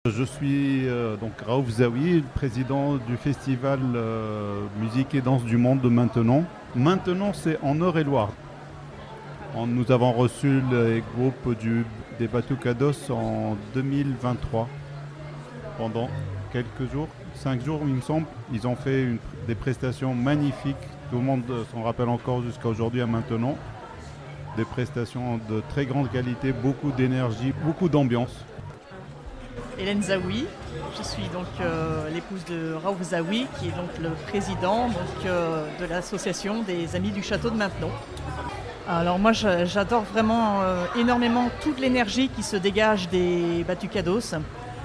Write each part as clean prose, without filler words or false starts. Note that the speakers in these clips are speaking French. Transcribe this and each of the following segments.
Je suis donc Raouf Zawi, président du festival Musique et Danse du Monde de Maintenon. Maintenon, c'est en Eure-et-Loire. Nous avons reçu les groupes des Batucados en 2023. Pendant quelques jours, 5 jours il me semble, ils ont fait des prestations magnifiques. Tout le monde s'en rappelle encore jusqu'à aujourd'hui à Maintenon. Des prestations de très grande qualité, beaucoup d'énergie, beaucoup d'ambiance. Hélène Zawi, je suis donc l'épouse de Raouf Zawi, qui est donc le président de l'association des Amis du Château de Maintenon. Alors moi j'adore vraiment énormément toute l'énergie qui se dégage des Batucados.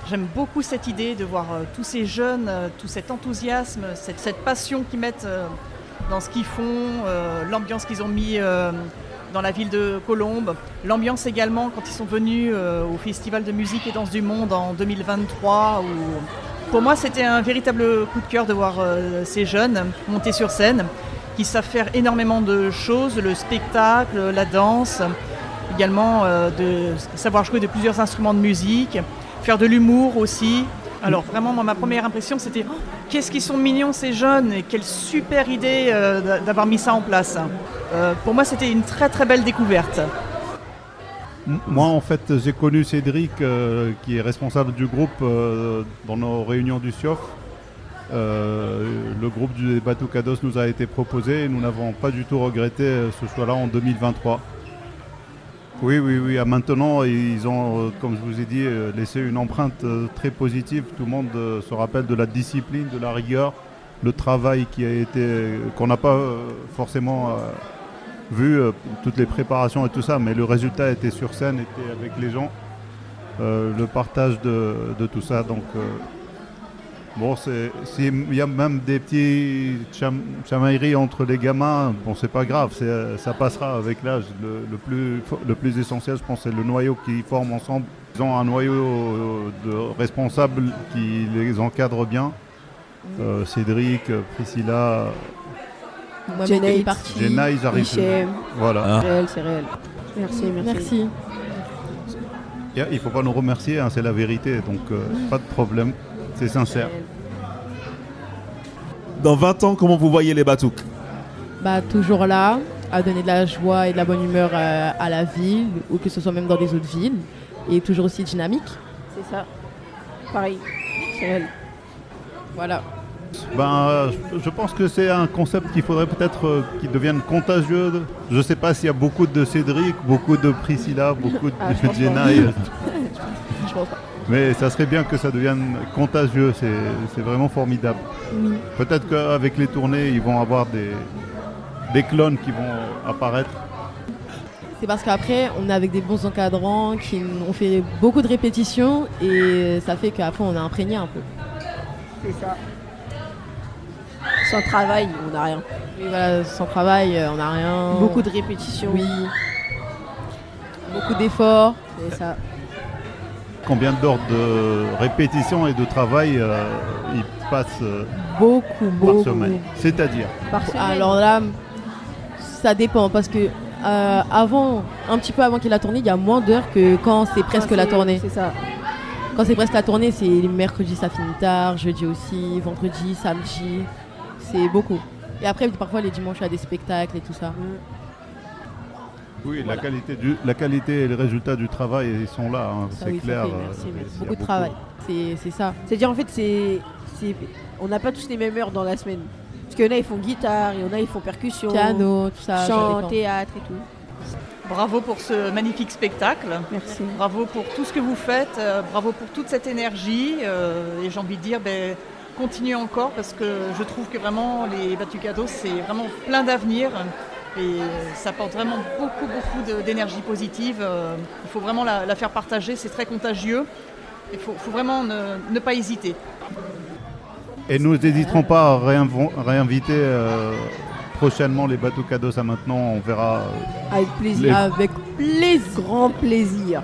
J'aime beaucoup cette idée de voir tous ces jeunes, tout cet enthousiasme, cette passion qu'ils mettent dans ce qu'ils font, l'ambiance qu'ils ont mis dans la ville de Colombes, l'ambiance également quand ils sont venus au Festival de musique et danse du monde en 2023. Pour moi, c'était un véritable coup de cœur de voir ces jeunes monter sur scène, qui savent faire énormément de choses, le spectacle, la danse, également de savoir jouer de plusieurs instruments de musique, faire de l'humour aussi. Alors vraiment, moi, ma première impression, c'était qu'est-ce qu'ils sont mignons ces jeunes et quelle super idée d'avoir mis ça en place. Pour moi, c'était une très très belle découverte. Moi, en fait, j'ai connu Cédric, qui est responsable du groupe dans nos réunions du SIOF. Le groupe des Batucados nous a été proposé et nous n'avons pas du tout regretté ce choix-là en 2023. Oui, à Maintenon, ils ont, comme je vous ai dit, laissé une empreinte très positive. Tout le monde se rappelle de la discipline, de la rigueur, le travail qu'on n'a pas forcément vu, toutes les préparations et tout ça, mais le résultat était sur scène, était avec les gens, le partage de tout ça. Donc, il y a même des petits chamailleries entre les gamins, bon, c'est pas grave, ça passera avec l'âge. Le plus essentiel, je pense, c'est le noyau qu'ils forment ensemble. Ils ont un noyau de responsables qui les encadre bien. Cédric, Priscilla, Jenna, ils arrivent. Voilà. C'est réel. Merci. Il ne faut pas nous remercier, c'est la vérité, donc pas de problème. C'est sincère. Dans 20 ans, comment vous voyez les Batouk? Toujours là, à donner de la joie et de la bonne humeur à la ville, ou que ce soit même dans des autres villes, et toujours aussi dynamique. C'est ça. Pareil. C'est réel. Voilà. Je pense que c'est un concept qu'il faudrait peut-être qu'il devienne contagieux. Je ne sais pas s'il y a beaucoup de Cédric, beaucoup de Priscilla, beaucoup de Jenna. Je pense pas. Mais ça serait bien que ça devienne contagieux, c'est vraiment formidable. Oui. Peut-être qu'avec les tournées, ils vont avoir des clones qui vont apparaître. C'est parce qu'après, on est avec des bons encadrants qui ont fait beaucoup de répétitions et ça fait qu'après, on est imprégné un peu. C'est ça. Sans travail, on n'a rien. Et voilà, sans travail, on n'a rien. Beaucoup de répétitions. Oui. Beaucoup d'efforts. C'est ça. Combien d'heures de répétition et de travail ils passent par semaine? C'est-à-dire Par semaine. Alors là, ça dépend parce que un petit peu avant qu'il y ait la tournée, il y a moins d'heures que quand c'est presque la tournée. C'est ça. Quand c'est presque la tournée, c'est les mercredis, ça finit tard, jeudi aussi, vendredi, samedi. C'est beaucoup. Et après, parfois, les dimanches, il y a des spectacles et tout ça. Oui, voilà. La qualité et le résultat du travail, ils sont là, Ça, c'est oui, ça clair. fait, merci. Beaucoup de travail, c'est ça. C'est-à-dire, en fait, on n'a pas tous les mêmes heures dans la semaine. Parce qu'il y en a, ils font guitare, il y en a, ils font percussion, Piano, tout ça. chant, théâtre et tout. Bravo pour ce magnifique spectacle. Merci. Bravo pour tout ce que vous faites. Bravo pour toute cette énergie. Et j'ai envie de dire, continuez encore parce que je trouve que vraiment les Batucados, c'est vraiment plein d'avenir. Et ça apporte vraiment beaucoup d'énergie positive. Il faut vraiment la faire partager, c'est très contagieux. Il faut vraiment ne pas hésiter. Et nous n'hésiterons pas à réinviter prochainement les Batucados à Maintenon, on verra. Avec plaisir. Avec plaisir. Grand plaisir.